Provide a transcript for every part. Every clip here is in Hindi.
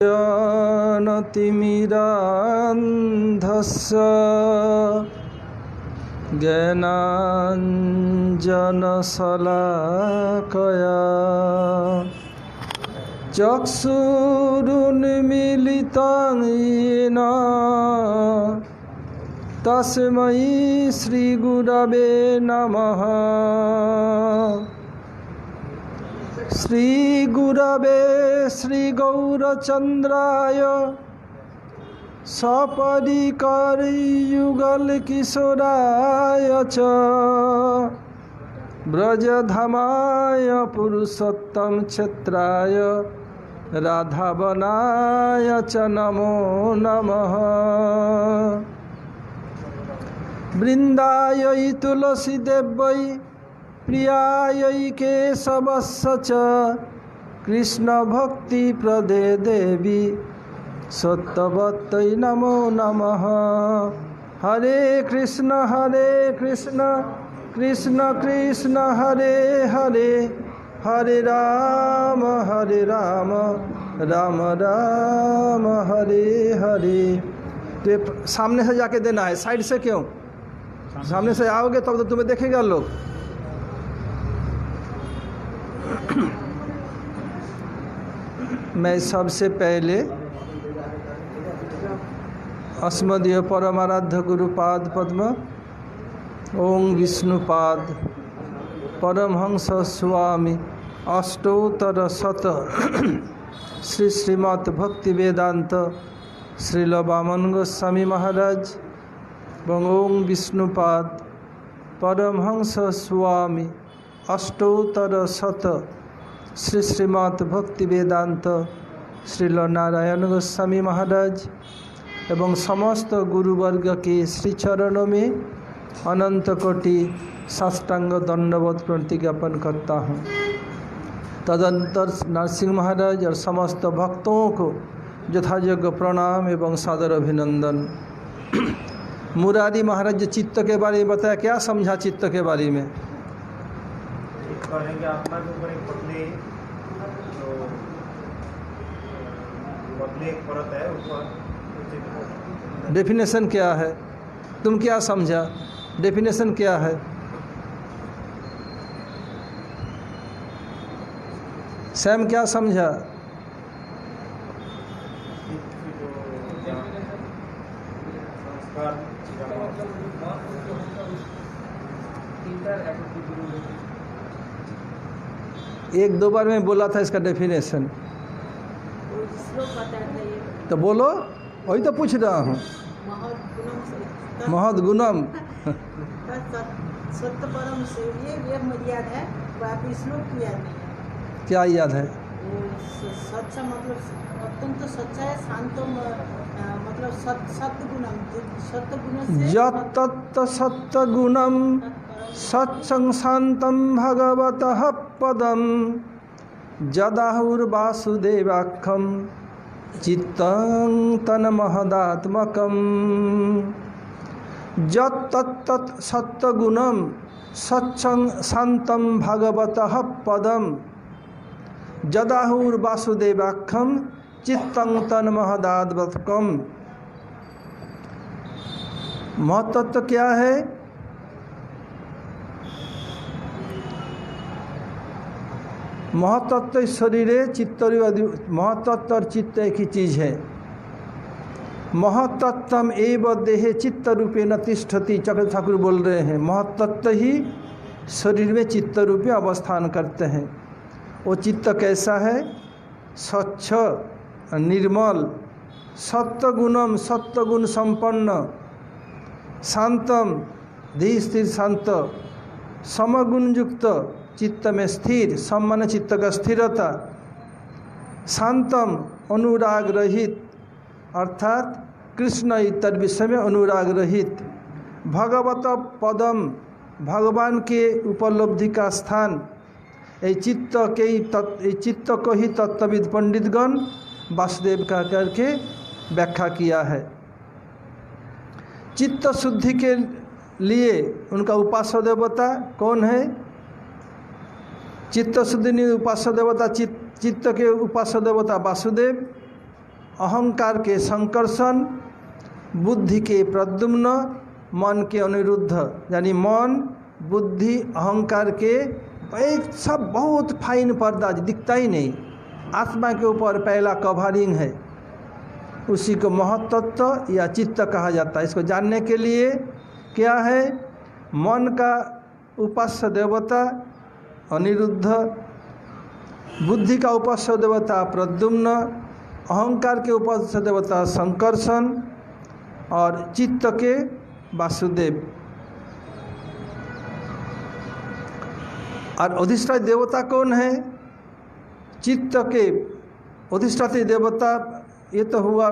ज्ञानतिमिरान्धस्य ज्ञानाञ्जनशलाकया चक्षुरुन्मीलितं येन तस्मै श्रीगुरवे नमः। श्रीगुरवे श्रीगौरचन्द्राय सपरिकरयुगलकिशोराय च ब्रजधामाय पुरुषोत्तम क्षेत्राय राधावनाय च नमो नमः। वृन्दायै तुलसीदेव्यै प्रियायै केशवस्य च कृष्णभक्तिप्रदे देवी सत्यवत्यै नमो नमः। हरे कृष्ण कृष्ण कृष्ण हरे हरे, हरे राम राम राम हरे हरे। तो सामने से जाके देना है, साइड से क्यों? सामने से आओगे तब तो तुम्हें देखेगा लोग। मैं सबसे पहले अस्मदीय परमाराध्य गुरुपाद पद्म ओम विष्णुपाद परमहंस स्वामी अष्टोत्तर शत श्री श्रीमद् भक्ति वेदांत श्रील वामन गोस्वामी महाराज ओम विष्णुपाद परमहंस स्वामी अष्टोत्तर शत श्री श्रीमद् भक्ति वेदांत श्रील नारायण गोस्वामी महाराज एवं समस्त गुरुवर्ग के श्री चरणों में अनंत कोटि साष्टांग दंडवत प्रणति ज्ञापन करता हूँ। तदनंतर नरसिंह महाराज और समस्त भक्तों को यथायोग्य प्रणाम एवं सादर अभिनंदन। मुरारी महाराज जी चित्त के बारे में बताया, क्या समझा चित्त के बारे में? आत्मा के ऊपर एक पतली परत है, ऊपर डेफिनेशन क्या है? तुम क्या समझा? डेफिनेशन क्या है? सैम क्या समझा? एक दो बार में बोला था इसका डेफिनेशन, तो बोलो, वही तो पूछ रहा हूँ। महद गुणम सत्य परम से ये याद है, बाकी श्लोक की याद नहीं है। क्या याद है? सच्चा मतलब अत्यंत सच्चा है, शांत मतलब सत्य गुणम, सत्य गुण से यत्तत् सत्य गुणम सत्संग शांतम भगवतः पदम जदाहुर्वासुदेवाख्यम चित्तं तन्महदात्मकं। यत्तत् सत्तगुणं सत्संग शांतं भगवतः पदम जदाहुर्वासुदेवाख्यम चित्तं तन्महदात्मकं। महत्त्व क्या है? महतत्व शरीरे चित्त, महतत्व और चित्त एक ही चीज़ है। महतत्वम एव देहे चित्त रूपेण तिष्ठति, चक्र ठाकुर बोल रहे हैं। महतत्व ही शरीर में चित्त रूप में अवस्थान करते हैं। वो चित्त कैसा है? स्वच्छ निर्मल, सत्वगुणम सत्वगुण संपन्न, शांतम धीर स्थिर शांत, समगुण युक्त चित्त में स्थिर, सम्मान चित्त का स्थिरता, शांतम अनुराग रहित अर्थात कृष्ण इतर विषय में अनुराग रहित, भगवत पदम भगवान के उपलब्धि का स्थान। ये चित्त को ही तत्वविद पंडितगण वासुदेव का करके व्याख्या किया है। चित्त शुद्धि के लिए उनका उपास्य देवता कौन है? चित्त शुद्धि उपास्य देवता चित्त के उपास्य देवता वासुदेव अहंकार के संकर्षण, बुद्धि के प्रद्युम्न, मन के अनिरुद्ध। यानी मन, बुद्धि, अहंकार के एक सब बहुत फाइन पर्दा दिखता ही नहीं, आत्मा के ऊपर पहला कवरिंग है, उसी को महत्तत्व या चित्त कहा जाता है। इसको जानने के लिए क्या है, मन का उपास्य देवता अनिरुद्ध, बुद्धि का उपास्य देवता प्रद्युम्न, अहंकार के उपास्य देवता संकर्षण और चित्त के वासुदेव। और अधिष्ठात्री देवता कौन है? चित्त के अधिष्ठात्री देवता ये तो हुआ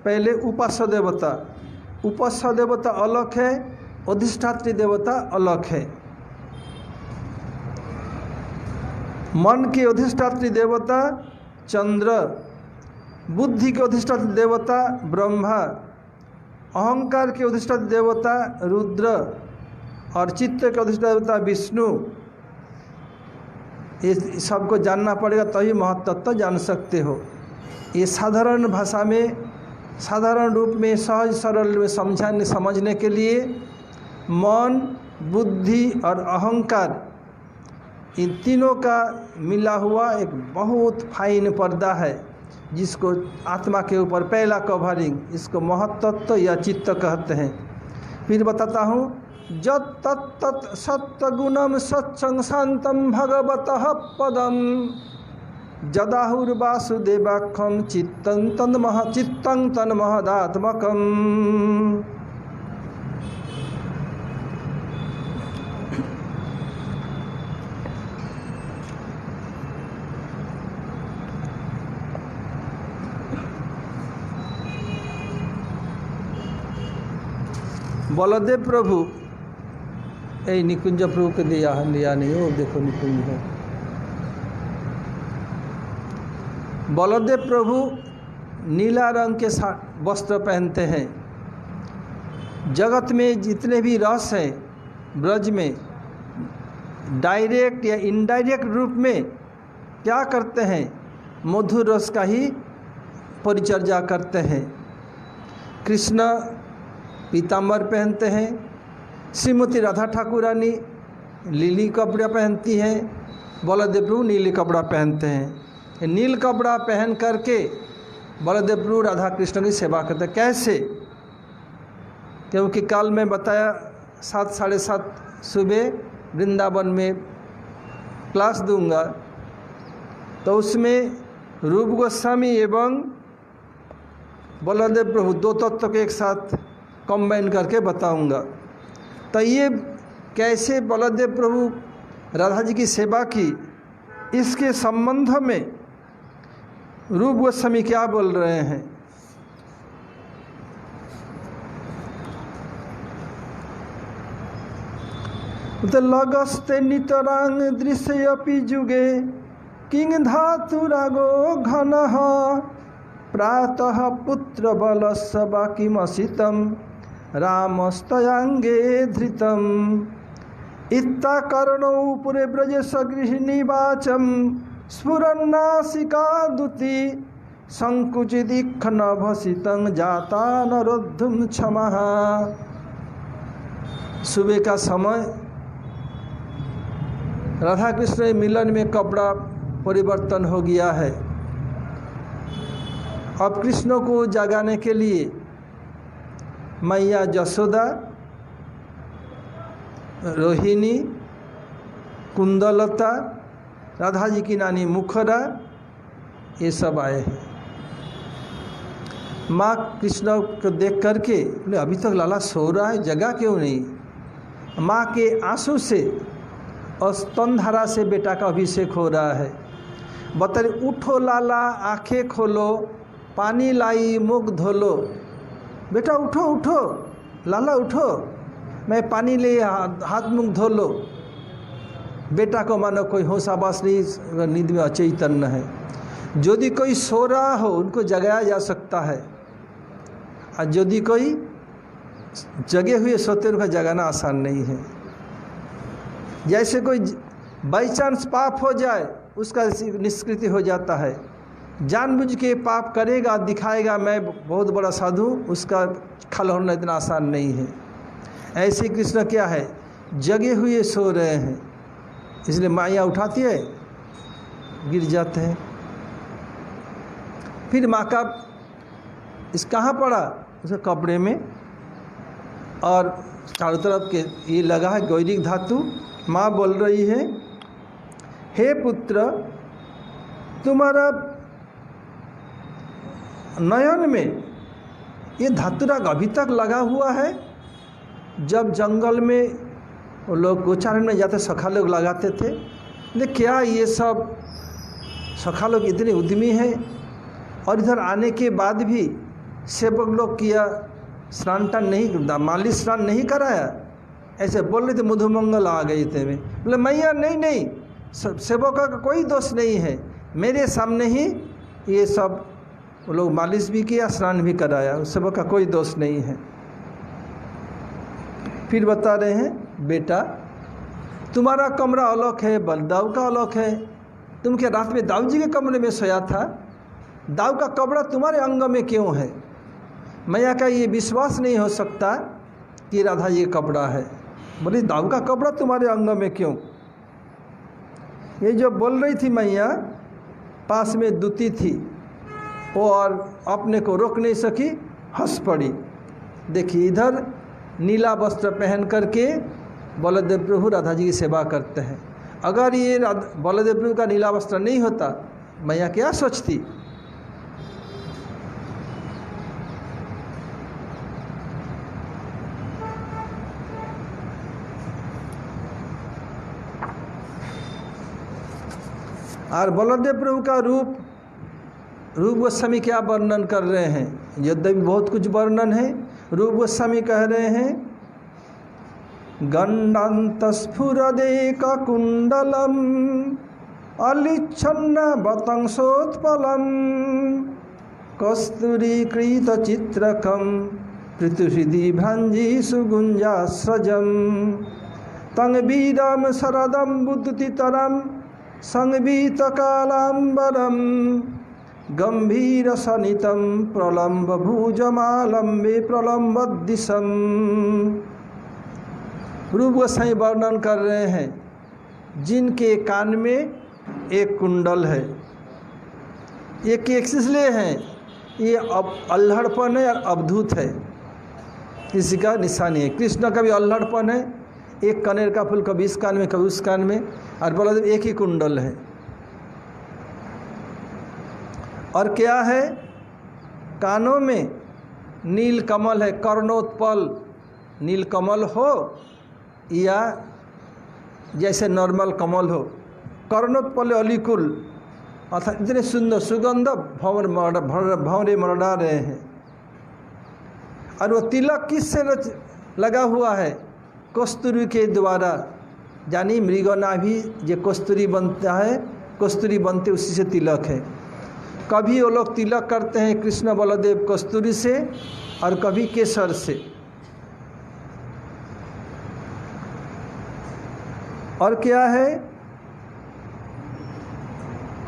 पहले उपास्य देवता। उपास्य देवता अलग है, अधिष्ठात्री देवता अलग है। मन के अधिष्ठात्री देवता चंद्र, बुद्धि के अधिष्ठात्री देवता ब्रह्मा, अहंकार के अधिष्ठात्री देवता रुद्र और चित्त के अधिष्ठात्री देवता विष्णु। ये सबको जानना पड़ेगा तभी महत्तत्व जान सकते हो। ये साधारण भाषा में, साधारण रूप में, सहज सरल में समझने के लिए मन, बुद्धि और अहंकार, इन तीनों का मिला हुआ एक बहुत फाइन पर्दा है, जिसको आत्मा के ऊपर पहला कवरिंग, इसको महत्तत्व या चित्त कहते हैं। फिर बताता हूँ, जत तत् सत्तगुणम सत्संग शांतम भगवतः पदम जदाहुर्वासुदेवाख्यम चित्तं तन्महदात्मकम्। बलदेव प्रभु, ए निकुंज प्रभु के दिया नहीं हो, देखो निकुंज है। बलदेव प्रभु नीला रंग के वस्त्र पहनते हैं। जगत में जितने भी रस हैं ब्रज में, डायरेक्ट या इनडायरेक्ट रूप में क्या करते हैं, मधुर रस का ही परिचर्या करते हैं। कृष्ण पीताम्बर पहनते हैं, श्रीमती राधा ठाकुरानी नीली कपड़ा पहनती हैं, बलदेव प्रभु नीली कपड़ा पहनते हैं। नील कपड़ा पहन करके बलदेव प्रभु राधा कृष्ण की सेवा करते हैं। कैसे? क्योंकि कल मैं बताया 7 साढ़े 7 सुबह वृंदावन में क्लास दूंगा, तो उसमें रूप गोस्वामी एवं बलदेव प्रभु दो तत्व के एक साथ कंबाइन करके बताऊंगा। तो ये कैसे बलदेव प्रभु राधा जी की सेवा की, इसके संबंध में रूप गोस्वामी क्या बोल रहे हैं। तो लगस्ते नितरांग दृश्यपि जुगे किंग धातु रागो घनः प्रातः पुत्र बलस्य बाकिमसितं रामस्तयांगे धृतम् इत्ता कर्णौ पुरे ब्रजे सगृहिणी वाचम स्फुरन्नासिका दुति संकुचिदिख नभसितं जाता नरोद्धुम क्षमः। सुबह का समय राधा कृष्ण मिलन में कपड़ा परिवर्तन हो गया है। अब कृष्ण को जगाने के लिए मैया जसोदा, रोहिणी, कुंदलता, राधा जी की नानी मुखरा, ये सब आए हैं। माँ कृष्ण को देख करके बोले अभी तक लाला सो रहा है, जगा क्यों नहीं। माँ के आंसू से और स्तनधारा से बेटा का अभिषेक हो रहा है। बता उठो लाला आंखें खोलो, पानी लाई मुख धोलो। बेटा उठो उठो लाला उठो, मैं पानी ले हाथ मुख धो लो। बेटा को मानो कोई होशाबाश नहीं, नींद में अचेतन है। यदि कोई सो रहा हो उनको जगाया जा सकता है, और यदि कोई जगे हुए सोते उनको जगाना आसान नहीं है। जैसे कोई बाई चांस पाप हो जाए उसका निष्कृति हो जाता है, जानबूझ के पाप करेगा, दिखाएगा मैं बहुत बड़ा साधु, उसका खल होना इतना आसान नहीं है। ऐसे कृष्ण क्या है, जगे हुए सो रहे हैं, इसलिए माया उठाती है, गिर जाते हैं। फिर माँ का इस कहाँ पड़ा, उसके कपड़े में, और चारों तरफ के ये लगा है गौरिक धातु। माँ बोल रही है, हे पुत्र, तुम्हारा नयन में ये धातुराग अभी तक लगा हुआ है। जब जंगल में वो लोग गोचारण में जाते सखा लोग लगाते थे, लेकिन क्या ये सब सखा लोग इतने उद्यमी हैं, और इधर आने के बाद भी सेवक लोग किया स्नान टान नहीं, मालिश स्नान नहीं कराया, ऐसे बोल रहे थे। मधुमंगल आ गए थे में, बोले मैया नहीं, सेवकों का कोई दोष नहीं है, मेरे सामने ही ये सब वो लोग मालिश भी किया, स्नान भी कराया, उस सेवक का कोई दोष नहीं है। फिर बता रहे हैं, बेटा तुम्हारा कमरा अलग है, बलदाऊ का अलग है। तुम क्या रात में दाऊ जी के कमरे में सोया था? दाऊ का कपड़ा तुम्हारे अंग में क्यों है? मैया का ये विश्वास नहीं हो सकता कि राधा जी का कपड़ा है। बोली दाऊ का कपड़ा तुम्हारे अंग में क्यों? ये जो बोल रही थी मैया, पास में दूती थी, वो और अपने को रोक नहीं सकी, हंस पड़ी। देखिए इधर नीला वस्त्र पहन करके बलदेव प्रभु राधा जी की सेवा करते हैं। अगर ये बलदेव प्रभु का नीला वस्त्र नहीं होता, मैया क्या सोचती? और बलदेव प्रभु का रूप गोस्वामी क्या वर्णन कर रहे हैं? यद्यपि बहुत कुछ वर्णन है, रूप गोस्वामी कह रहे हैं, गंडांतस्फुरदेक कुंडलम अलिच्छन्न बतंसोत्पलम कस्तूरीकृत चित्रकम पृथुहृदि भ्रांजी सुगुंजास्रजम तंगवीरम शरदम बुद्धितरम संगीतकालांबरम गंभीर सनितम प्रलंब भुजमालंबे प्रलंबदिशम। रूप गोसाई वर्णन कर रहे हैं, जिनके कान में एक कुंडल है। ये इसलिए हैं, ये अब अल्हड़पन है और अवधूत है, इसी का निशानी है। कृष्ण का भी अल्हड़पन है, एक कनेर का फूल कभी इस कान में कभी उस कान में, और बलदेव एक ही कुंडल है। और क्या है? कानों में नील कमल है, कर्णोत्पल नील कमल हो या जैसे नॉर्मल कमल हो, कर्णोत्पल अलिकुल, अर्थात इतने सुंदर सुगंध भंवरे मरडा रहे हैं। और वो तिलक किससे लगा हुआ है? कस्तूरी के द्वारा, यानी मृगनाभि जो कस्तूरी बनता है, कस्तूरी बनते उसी से तिलक है। कभी वो लोग तिलक करते हैं कृष्ण बलदेव कस्तूरी से, और कभी केसर से। और क्या है?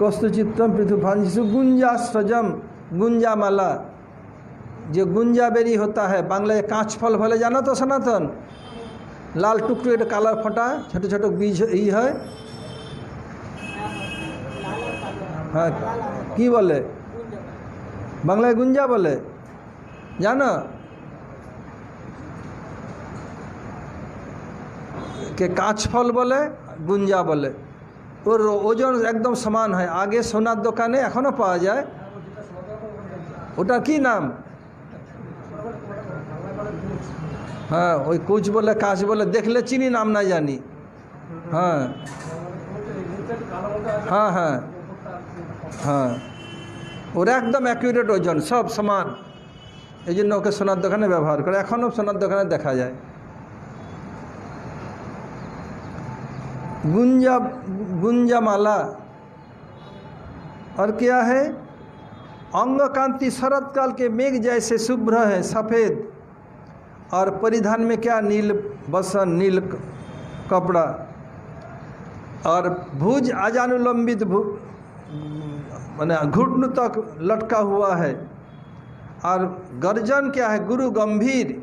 कस्तुचित्रम पृथुभांजिषु गुंजास्रजम, गुंजा माला, जो गुंजा बेरी होता है, बांग्ला कांच फल भले जाना तो सनातन, लाल टुकड़े काला फटा छोटे छोटे बीज ही है। हाँ की बोले? बांग्ला गुंजा बोले, जानो के कांच फल बोले, गुंजा बोले। और ओजन एकदम समान है। आगे सोनार दोकाने एखोनो पाওয়া যায়, ওটার কি নাম? हाँ वही कुछ बोले कांच बोले, देखले चीनी नाम ना जानी। हाँ हाँ हाँ हाँ, ওরা একদম অ্যাকুরেট ওজন, সব সমান। এই জন্য ওকে সোনার দোকানে ব্যবহার করে, এখনও সোনার দোকানে দেখা যায়। गुंजा माला। और क्या है? अंग कांति शरद काल के मेघ जैसे शुभ्र है, सफ़ेद। और परिधान में क्या? नील बसन, नील कपड़ा। और भुज अजानुलंबित माने घुटन तक लटका हुआ है, और गर्जन क्या है, गुरु गंभीर।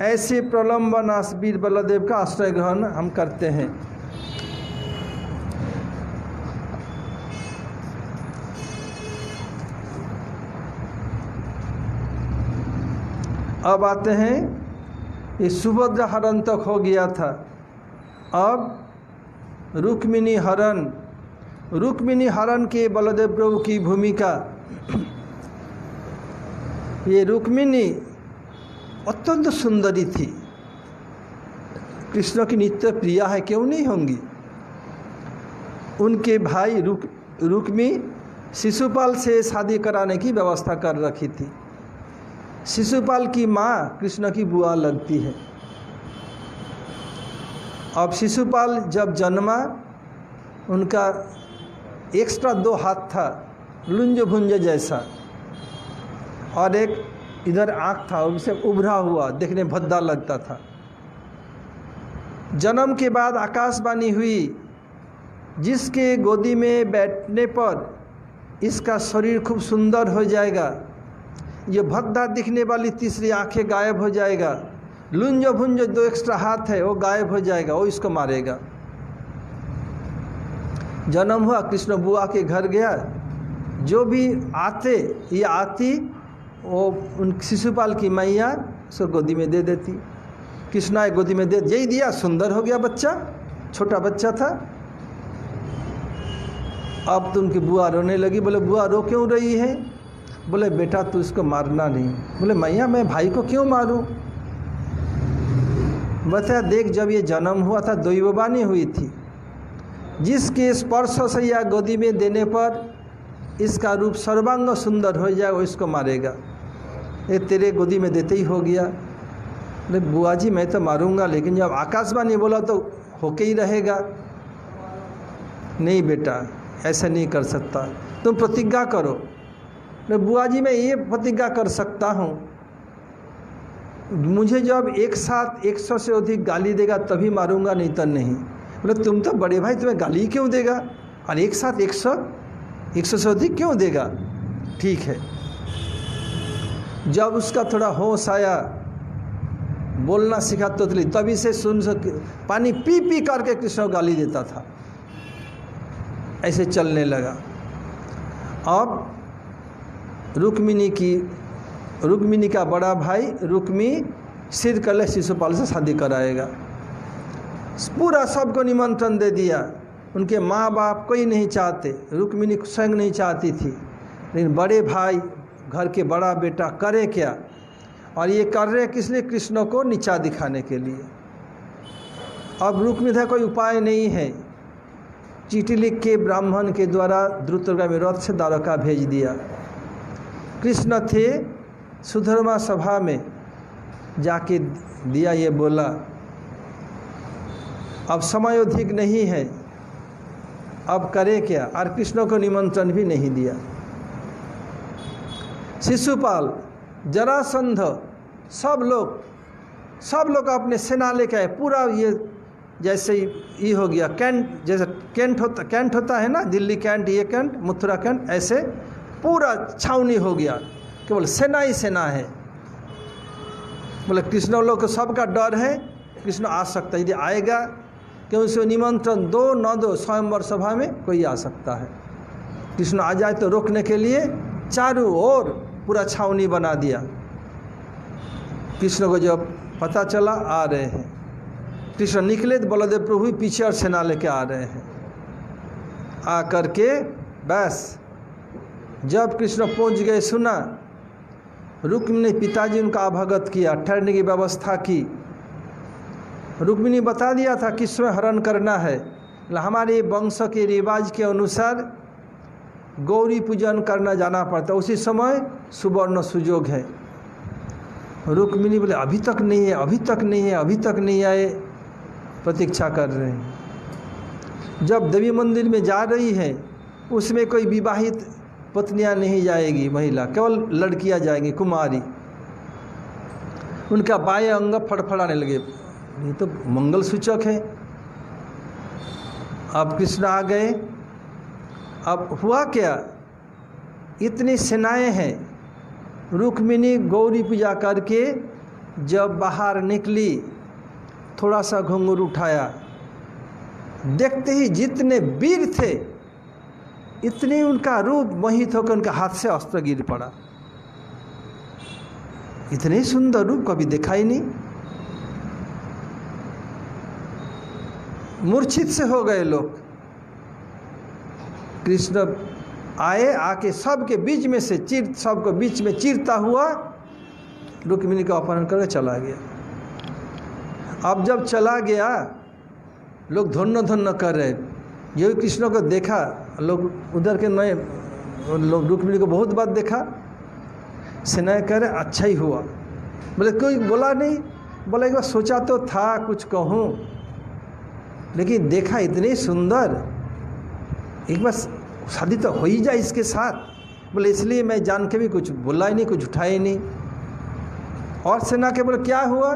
ऐसे प्रलंबनाश वीर बलदेव का आश्रय ग्रहण हम करते हैं। अब आते हैं, ये सुभद्रा हरण तक हो गया था। अब रुक्मिणी हरण, रुक्मिणी हरण के बलदेव प्रभु की भूमिका। ये रुक्मिणी अत्यंत सुंदरी थी, कृष्ण की नित्य प्रिया है, क्यों नहीं होंगी। उनके भाई रुक्मी शिशुपाल से शादी कराने की व्यवस्था कर रखी थी। शिशुपाल की माँ कृष्ण की बुआ लगती है। अब शिशुपाल जब जन्मा, उनका एक्स्ट्रा 2 हाथ था, लुंज भुंज जैसा, और एक इधर आँख था, उनसे उभरा हुआ, देखने भद्दा लगता था। जन्म के बाद आकाशवाणी हुई, जिसके गोदी में बैठने पर इसका शरीर खूब सुंदर हो जाएगा, ये भद्दा दिखने वाली तीसरी आंखें गायब हो जाएगा, लुंज भुंज 2 एक्स्ट्रा हाथ है वो गायब हो जाएगा, वो इसको मारेगा। जन्म हुआ, कृष्ण बुआ के घर गया, जो भी आते या आती वो उन शिशुपाल की मैया उसको गोदी में दे देती। कृष्णा गोदी में दे, यही दिया, सुंदर हो गया बच्चा, छोटा बच्चा था। अब तो उनकी बुआ रोने लगी। बोले बुआ रो क्यों रही है? बोले बेटा तू इसको मारना नहीं। बोले मैया मैं भाई को क्यों मारूं? बताया देख, जब ये जन्म हुआ था दैववाणी हुई थी, जिसके स्पर्श से या गोदी में देने पर इसका रूप सर्वांग सुंदर हो जाएगा, वो इसको मारेगा। ये तेरे गोदी में देते ही हो गया। बोले बुआ जी मैं तो मारूंगा, लेकिन जब आकाशवाणी बोला तो होके ही रहेगा। नहीं बेटा ऐसा नहीं कर सकता, तुम प्रतिज्ञा करो। बोले बुआ जी मैं ये प्रतिज्ञा कर सकता हूँ, मुझे जब एक साथ 100 से अधिक गाली देगा तभी मारूंगा, नहीं तो नहीं। बोले तुम तो बड़े भाई, तुम्हें गाली क्यों देगा? और एक साथ 100 से अधिक क्यों देगा? ठीक है। जब उसका थोड़ा होश आया, बोलना सीखा तो तभी से सुन पानी पी पी करके कृष्ण गाली देता था, ऐसे चलने लगा। अब रुक्मिणी का बड़ा भाई रुक्मी सिर कले शिशुपाल से शादी कराएगा। पूरा सबको निमंत्रण दे दिया। उनके माँ बाप कोई नहीं चाहते, रुक्मिणी स्वयं नहीं चाहती थी, लेकिन बड़े भाई घर के बड़ा बेटा करे क्या, और ये कर रहे किस लिए? कृष्ण को नीचा दिखाने के लिए। अब रुक्मिणी कोई उपाय नहीं है, चिट्ठी लिख के ब्राह्मण के द्वारा द्रुतगामी रथ से द्वारका भेज दिया। कृष्ण थे सुधर्मा सभा में जाके दिया, ये बोला अब समय अधिक नहीं है, अब करे क्या? और कृष्ण को निमंत्रण भी नहीं दिया। शिशुपाल, जरासंध, सब लोग अपने सेना लेके आए। पूरा ये जैसे ये हो गया कैंट, जैसे कैंट होता है ना, दिल्ली कैंट, ये कैंट, मथुरा कैंट, ऐसे पूरा छावनी हो गया, केवल सेना ही सेना है। बोले कृष्ण लोग को सबका डर है, कृष्ण आ सकता है, यदि आएगा क्यों उसे निमंत्रण दो न दो, स्वयंवर सभा में कोई आ सकता है। कृष्ण आ जाए तो रोकने के लिए चारों ओर पूरा छावनी बना दिया। कृष्ण को जब पता चला आ रहे हैं, कृष्ण निकले तो बलदेव प्रभु पीछे और सेना लेके आ रहे हैं। आ करके बस जब कृष्ण पहुंच गए, सुना, रुक्मिणी पिताजी उनका अवगत किया, ठहरने की व्यवस्था की। रुक्मिणी बता दिया था किसमें हरण करना है। हमारे वंश के रिवाज के अनुसार गौरी पूजन करना जाना पड़ता, उसी समय सुवर्ण सुजोग है। रुक्मिणी बोले अभी तक नहीं है, अभी तक नहीं है, अभी तक नहीं आए, प्रतीक्षा कर रहे हैं। जब देवी मंदिर में जा रही है, उसमें कोई विवाहित पत्नियां नहीं जाएगी, महिला, केवल लड़कियां जाएंगी, कुमारी। उनका बाएं अंग फड़फड़ाने लगे, ये तो मंगल सूचक है। अब कृष्ण आ गए, अब हुआ क्या, इतनी सेनाएं हैं। रुक्मिणी गौरी पूजा करके जब बाहर निकली, थोड़ा सा घुंघरू उठाया, देखते ही जितने वीर थे इतनी उनका रूप मोहित होकर उनके हाथ से अस्त्र गिर पड़ा। इतने सुंदर रूप कभी देखा ही नहीं। मूर्छित से हो गए लोग। कृष्ण आए, आके सबके बीच में से सबको बीच में चीरता हुआ रुक्मिणी का अपहरण करके चला गया। अब जब चला गया, लोग धन्य धन्य कर रहे। यही कृष्ण को देखा लोग, उधर के नए लोग रुक्मिणी को बहुत बात देखा। सेनाएं कह रहे अच्छा ही हुआ। बोले कोई बोला नहीं, बोला एक बार सोचा तो था कुछ कहूँ, लेकिन देखा इतनी सुंदर, एक बार शादी तो हो ही जाए इसके साथ। बोले इसलिए मैं जान के भी कुछ बोला ही नहीं, कुछ उठाया ही नहीं। और सेना के बोले क्या हुआ,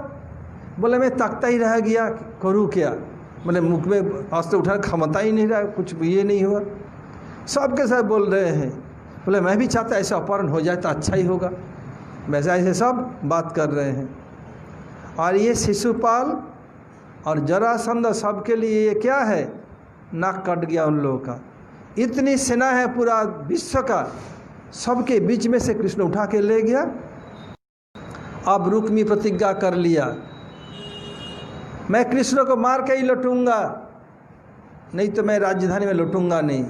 बोले मैं तकता ही रह गया, करूँ क्या। बोले मुख में अस्त्र उठाने क्षमता ही नहीं रहा, कुछ ये नहीं हुआ। सबके साथ बोल रहे हैं। बोले मैं भी चाहता ऐसा अपहरण हो जाए तो अच्छा ही होगा। वैसे ऐसे सब बात कर रहे हैं। और ये शिशुपाल और जरासंध सबके लिए ये क्या है, नाक कट गया उन लोगों का। इतनी सेना है पूरा विश्व का, सबके बीच में से कृष्ण उठा के ले गया। अब रुक्मी प्रतिज्ञा कर लिया, मैं कृष्ण को मार के ही लौटूंगा, नहीं तो मैं राजधानी में लौटूंगा नहीं,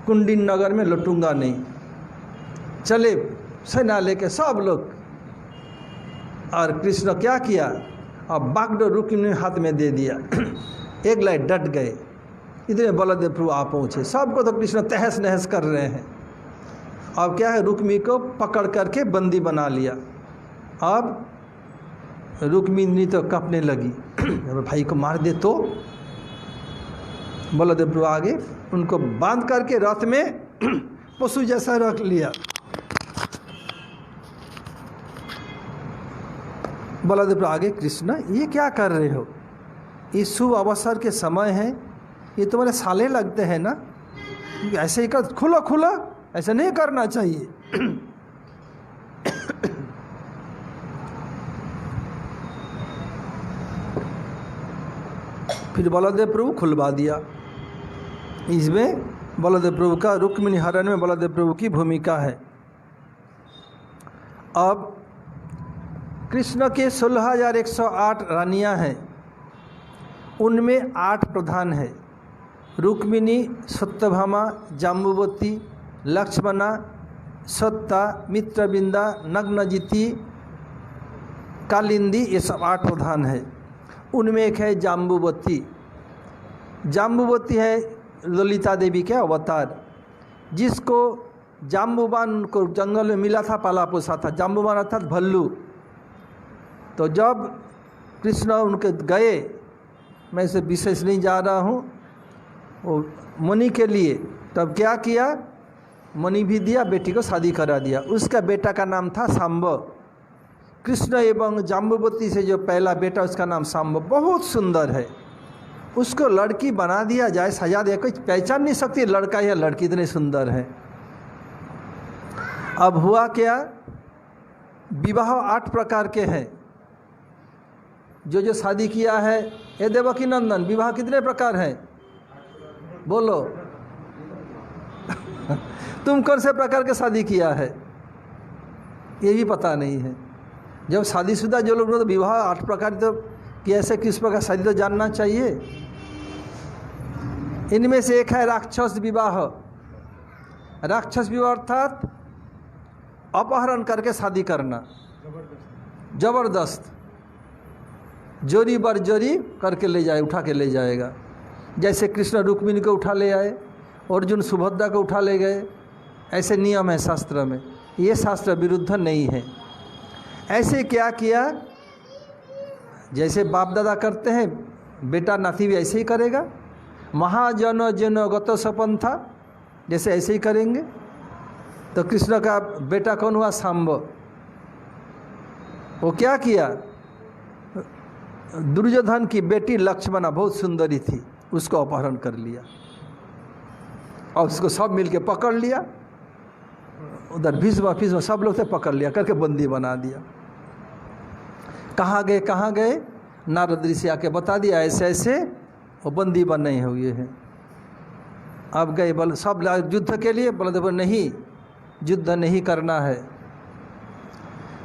कुंडिन नगर में लौटूंगा नहीं। चले सेना लेके सब लोग। और कृष्ण क्या किया, अब बागडोर रुक्मिणी हाथ में दे दिया। एक लाइट डट गए। इतने बलदेव प्रभु आ पहुँचे। सबको तो कृष्ण तहस नहस कर रहे हैं। अब क्या है, रुक्मिणी को पकड़ करके बंदी बना लिया। अब रुक्मिणी तो कपने लगी, भाई को मार दे तो। बलदेव प्रभु आगे उनको बांध करके रथ में पशु जैसा रख लिया। बलदेव प्रभु आगे, कृष्ण ये क्या कर रहे हो, इस शुभ अवसर के समय है, ये तुम्हारे साले लगते हैं ना, ऐसे ही कर, खुला खुला ऐसा नहीं करना चाहिए। फिर बलदेव प्रभु खुलवा दिया। इसमें बलदेव प्रभु का, रुक्मिणी हरण में बलदेव प्रभु की भूमिका है। अब कृष्ण के 16,108 रानियां हैं, उनमें 8 प्रधान हैं। रुक्मिणी, सत्यभामा, जाम्बुवती, लक्ष्मणा, सत्ता, मित्रविंदा, नग्नजिति, कालिंदी, ये सब 8 प्रधान हैं। उनमें एक है जाम्बुवती। जाम्बुवती है ललिता देवी के अवतार, जिसको जाम्बुवान को जंगल में मिला था, पाला पोसा था। जाम्बुवान अर्थात भल्लू। तो जब कृष्ण उनके गए, मैं इसे विशेष नहीं जा रहा हूँ, वो मुनि के लिए, तब क्या किया, मुनि भी दिया, बेटी को शादी करा दिया। उसका बेटा का नाम था सांब। कृष्ण एवं जाम्बुवती से जो पहला बेटा, उसका नाम सांब, बहुत सुंदर है। उसको लड़की बना दिया जाए, सजा दिया, कोई पहचान नहीं सकती लड़का या लड़की, इतने सुंदर है। अब हुआ क्या, विवाह 8 प्रकार के हैं। जो शादी किया है, ये देवकी नंदन, विवाह कितने प्रकार हैं बोलो। तुम कौन से प्रकार के शादी किया है ये भी पता नहीं है। जब शादीशुदा जो लोग, तो विवाह 8 प्रकार, तो कैसे किस प्रकार शादी तो जानना चाहिए। इनमें से एक है राक्षस विवाह। राक्षस विवाह अर्थात अपहरण करके शादी करना, जबरदस्त, जोरी बरजोरी करके ले जाए, उठा के ले जाएगा। जैसे कृष्ण रुक्मिणी को उठा ले आए, अर्जुन सुभद्रा को उठा ले गए, ऐसे नियम है शास्त्र में। ये शास्त्र विरुद्ध नहीं है। ऐसे क्या किया, जैसे बाप दादा करते हैं, बेटा नाती भी ऐसे ही करेगा। महाजन जन गत सपंथा, जैसे ऐसे ही करेंगे। तो कृष्ण का बेटा कौन हुआ, सांब। वो क्या किया, दुर्योधन की बेटी लक्ष्मणा बहुत सुंदरी थी, उसको अपहरण कर लिया। और उसको सब मिल के पकड़ लिया, उधर भीष्म सब लोग से पकड़ लिया, करके बंदी बना दिया। कहाँ गए? नारद ऋषि आके बता दिया ऐसे ऐसे वो बंदी बने हुए हैं। अब गए बल सब युद्ध के लिए, बलदेव नहीं, युद्ध नहीं करना है।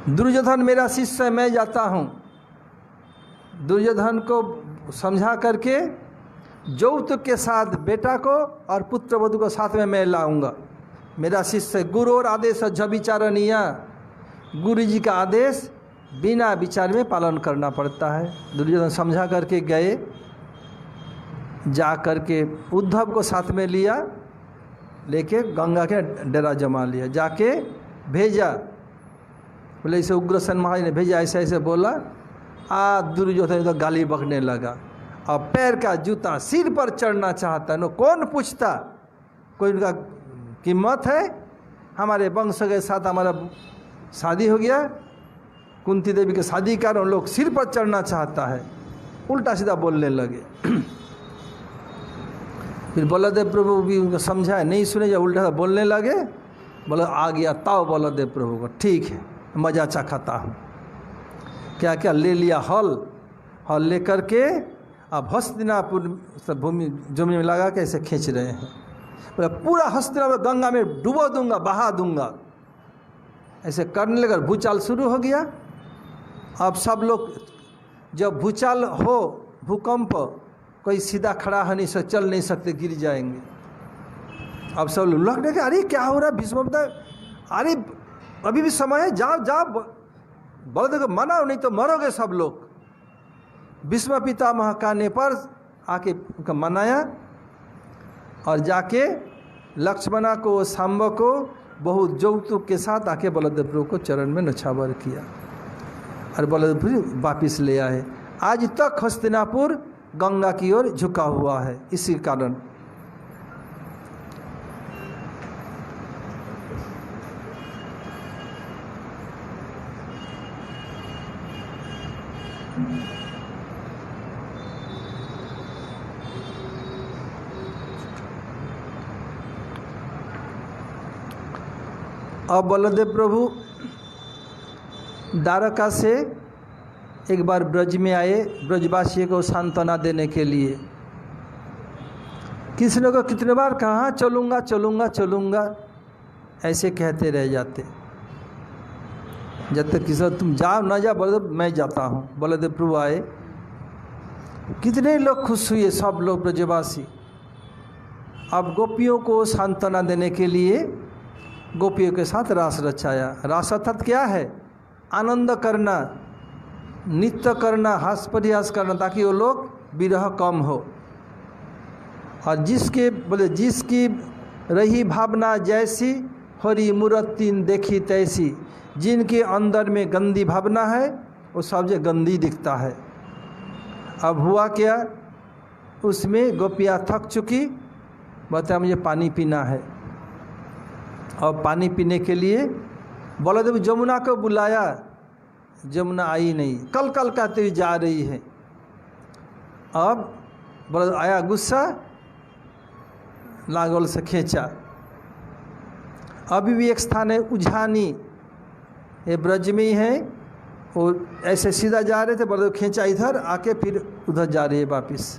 दुर्योधन मेरा शिष्य है, मैं जाता हूँ। दुर्योधन को समझा करके यौतुक के साथ बेटा को और पुत्र वधु को साथ में मैं लाऊंगा। मेरा शिष्य गुरु और आदेश विचारणीय, गुरु जी का आदेश बिना विचार में पालन करना पड़ता है। दुर्योधन समझा करके गए, जा करके उद्धव को साथ में लिया, लेके गंगा के डेरा जमा लिया, जाके भेजा। बोले इसे उग्रसेन महाराज ने भेजा, ऐसे ऐसे बोला। दुर्योधन तो गाली बकने लगा, और पैर का जूता सिर पर चढ़ना चाहता। नो कौन पूछता, कोई उनका कीमत है? हमारे वंश के साथ हमारा शादी हो गया, कुंती देवी के शादी कर, उन लोग सिर पर चढ़ना चाहता है। उल्टा सीधा बोलने लगे। फिर बलदेव प्रभु भी उनको समझाया, नहीं सुने, जब उल्टा बोलने लगे, बोला आ गया ताव बलदेव प्रभु को, ठीक है मजा चाहता हूँ। क्या क्या ले लिया, हल ले करके अब हस्तिनापुर भूमि जमीन में लगा के ऐसे खींच रहे हैं। बोला पूरा हस्तिनापुर गंगा में डुबो दूंगा, बहा दूंगा। ऐसे करने लगा, भूचाल शुरू हो गया। अब सब लोग, जब भूचाल हो, भूकंप, कोई सीधा खड़ा हो नहीं सकते, चल नहीं सकते, गिर जाएंगे। अब सब लोग लगने के, अरे क्या हो रहा है? भीष्म बता, अरे अभी भी समय है, जाओ बलदेव को मनाओ, नहीं तो मरोगे सब लोग। भीष्म पितामह कहने पर आके उनका मनाया, और जाके लक्ष्मणा को, सांब को बहुत यौतुक के साथ आके बलदेव प्रभु को चरण में नछावर किया, और बलदेव प्रभु वापिस ले आए। आज तक हस्तिनापुर गंगा की ओर झुका हुआ है इसी कारण। अब बलदेव प्रभु द्वारका से एक बार ब्रज में आए, ब्रजवासी को सांत्वना देने के लिए। किसी ने को कितने बार कहा चलूँगा चलूँगा चलूँगा, ऐसे कहते रह जाते। जब तक किसी तुम जाओ ना जाओ, बलदेव मैं जाता हूँ। बलदेव प्रभु आए, कितने लोग खुश हुए, सब लोग ब्रजवासी। अब गोपियों को सांत्वना देने के लिए गोपियों के साथ रास रचाया। रास अर्थात क्या है? आनंद करना, नृत्य करना, हास परिहास करना, ताकि वो लोग विरह कम हो। और जिसके बोले जिसकी रही भावना जैसी, हरि मूर्ति देखी तैसी। जिनके अंदर में गंदी भावना है वो सब जो गंदी दिखता है। अब हुआ क्या, उसमें गोपियाँ थक चुकी, बताया मुझे पानी पीना है। और पानी पीने के लिए बलदेव जमुना को बुलाया, जमुना आई नहीं, कल कल कहते हुए जा रही है। अब बलदेव आया गुस्सा, लागल से खींचा। अभी भी एक स्थान है उझानी, ये ब्रज में ही है, और ऐसे सीधा जा रहे थे, बलदेव खींचा इधर आके फिर उधर जा रही है वापिस।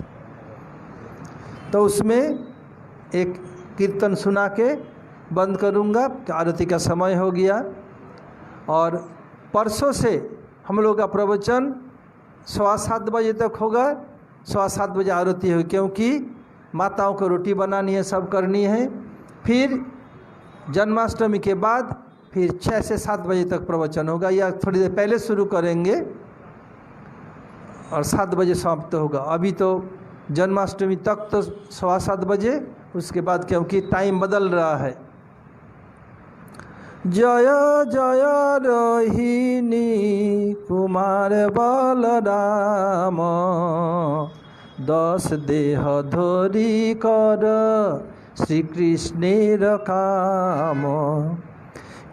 तो उसमें एक कीर्तन सुना के बंद करूँगा, आरती का समय हो गया। और परसों से हम लोग का प्रवचन 7:15 बजे तक होगा। 7:15 बजे आरती होगी, क्योंकि माताओं को रोटी बनानी है, सब करनी है। फिर जन्माष्टमी के बाद फिर 6 से 7 बजे तक प्रवचन होगा, या थोड़ी देर पहले शुरू करेंगे और 7 बजे समाप्त होगा। अभी तो जन्माष्टमी तक तो 7:15 बजे, उसके बाद क्योंकि टाइम बदल रहा है। जय जय रोहिणी कुमार बलराम, 10 देह धोरी कर श्री कृष्णेर काम।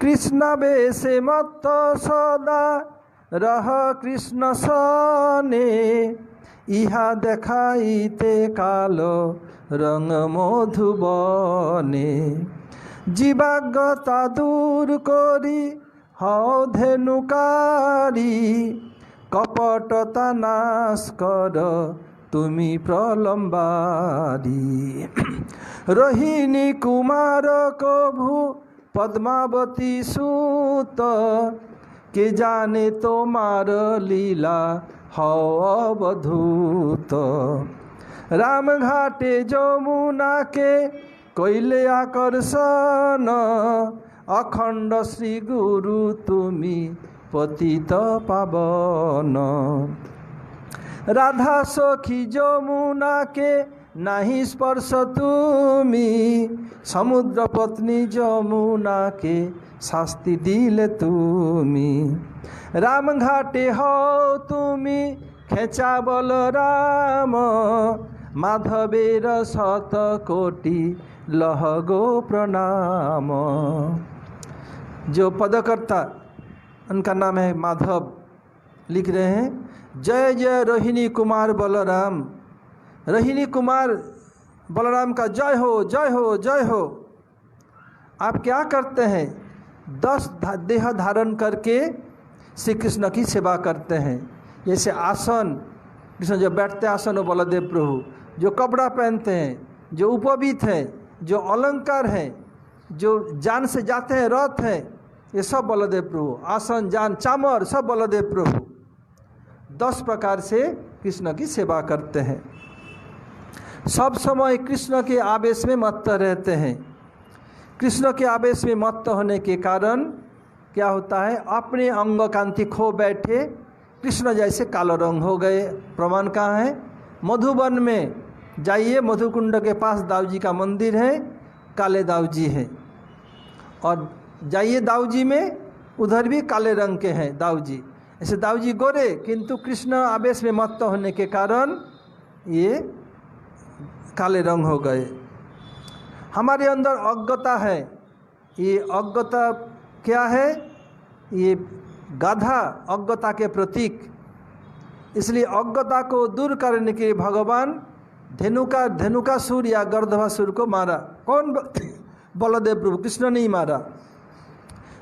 कृष्ण बेसे मत सदा रह कृष्ण सने, ইহা দেখাইতে কালো রঙ মধুবনে। জীবাজ্ঞতা দূর করি হও ধেনুকারি, কপটতা নাশ কর তুমি প্রলম্বারি। রোহিণী কুমার কভু পদ্মাবতী সুত, কে জানে তোমার লীলা হও অবধূত। রামঘাটে যমুনাকে কইলে আকর্ষণ, অখণ্ড শ্রী গুরু তুমি পতিত পাবন। রাধা সখী যমুনাকে নাহি স্পর্শ তুমি, সমুদ্র পত্নী যমুনাকে শাস্তি দিলে তুমি। রামঘাটে হও তুমি খেচা বলরাম, माधवेर शत कोटि लह गो प्रणाम। जो पदकर्ता उनका नाम है माधव लिख रहे हैं, जय जय रोहिणी कुमार बलराम। रोहिणी कुमार बलराम का जय हो जय हो जय हो। आप क्या करते हैं? 10 देह धारण करके श्री कृष्ण की सेवा करते हैं। जैसे आसन, कृष्ण जो बैठते हैं आसन हो बलदेव प्रभु, जो कपड़ा पहनते हैं, जो उपवीत हैं, जो अलंकार हैं, जो जान से जाते हैं रथ हैं, ये सब बलदेव प्रभु। आसन जान चामर सब बलदेव प्रभु। 10 प्रकार से कृष्ण की सेवा करते हैं। सब समय कृष्ण के आवेश में मत्त रहते हैं। कृष्ण के आवेश में मत्त होने के कारण क्या होता है? अपने अंग कांति खो बैठे, कृष्ण जैसे कालो रंग हो गए। प्रमाण कहाँ है? मधुबन में जाइए, मधुकुंड के पास दाऊ जी का मंदिर है, काले दाऊ जी हैं। और जाइए दाऊ जी में, उधर भी काले रंग के हैं दाऊ जी। ऐसे दाऊ जी गोरे, किंतु कृष्ण आवेश में मत्त होने के कारण ये काले रंग हो गए। हमारे अंदर अज्ञता है। ये अज्ञता क्या है? ये गाधा अज्ञता के प्रतीक। इसलिए अज्ञता को दूर करने के लिए भगवान धेनुकासुर या गर्दभासुर को मारा। कौन? बलदेव प्रभु। कृष्ण नहीं मारा।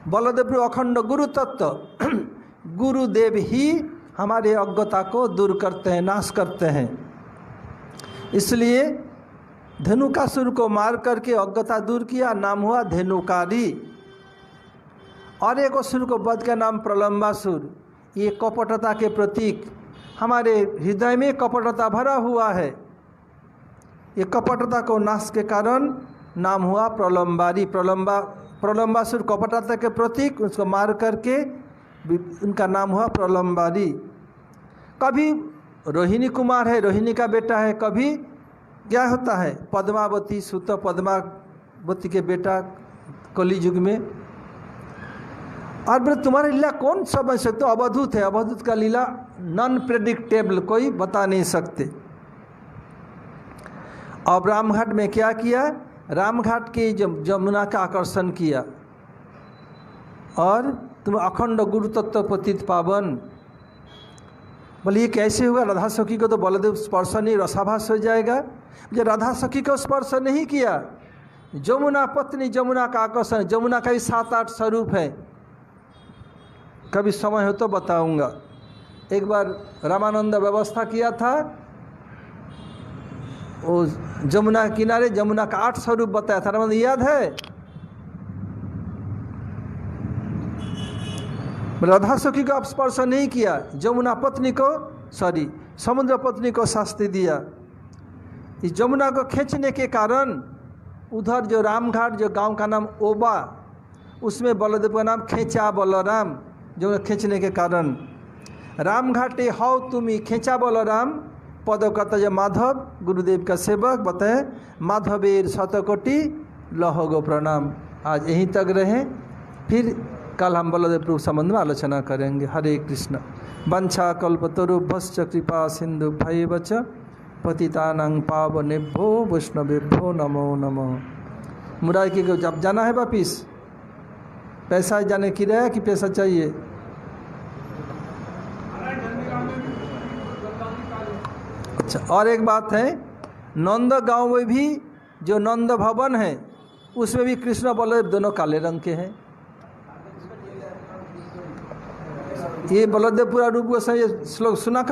बलदेव प्रभु अखंड गुरु तत्व, गुरुदेव ही हमारे अज्ञता को दूर करते हैं, नाश करते हैं। इसलिए धेनुकासुर को मार करके अज्ञता दूर किया, नाम हुआ धेनुकारी। और एक असुर को वध का नाम प्रलंबासुर। ये कपटता के प्रतीक। हमारे हृदय में कपटता भरा हुआ है। ये कपटता को नाश के कारण नाम हुआ प्रलंबारी। प्रलंबासुर कपटता के प्रतीक, उसको मार करके उनका नाम हुआ प्रलंबारी। कभी रोहिणी कुमार है, रोहिणी का बेटा है। कभी क्या होता है? पद्मावती सुत, पद्मावती के बेटा कलियुग में। और बोले तुम्हारी लीला कौन समझ सकते हो? अवधूत है। अवधूत का लीला नॉन प्रेडिक्टेबल, कोई बता नहीं सकते। अब रामघाट में क्या किया? रामघाट के जमुना का आकर्षण किया। और तुम अखंड गुरु तत्व पतित पावन। बोले ये कैसे होगा? राधा सखी को तो बलदेव स्पर्श नहीं, रसाभास हो जाएगा। जो राधा सखी को स्पर्श नहीं किया, जमुना पत्नी, जमुना का आकर्षण। जमुना का भी 7-8 स्वरूप है। कभी समय हो तो बताऊंगा। एक बार रामानंद व्यवस्था किया था, वो जमुना के किनारे जमुना का 8 स्वरूप बताया था। रामानंद याद है? राधा सखी को स्पर्श नहीं किया, जमुना पत्नी को, सॉरी समुद्र पत्नी को शास्ति दिया। इस जमुना को खींचने के कारण उधर जो रामघाट, जो गांव का नाम ओबा, उसमें बलदेव का नाम खेचा बलराम। जो खींचने के कारण रामघाटे हौ तुम्ही खेचा बलराम। पदकर्ता जो माधव, गुरुदेव का सेवक, बताए माधवेर शतकोटि लह गो प्रणाम। आज यहीं तक रहे, फिर कल हम बलदेव प्रभु संबंध में आलोचना करेंगे। हरे कृष्ण। वंशा कल्पतरुभ्यश्च कृपा सिंधु भैवच पतितानां पावनेभ्यो वैष्णवेभ्यो नमो नमः। मुरारी की जब जाना है वापिस? पैसा जाने की रहा कि पैसा चाहिए? अच्छा, और एक बात है, नंद गांव में भी जो नंद भवन है उसमें भी कृष्ण बलदेव दोनों काले रंग के हैं। ये बलदेव पूरा रूप गोस्वामी ये श्लोक सुना कर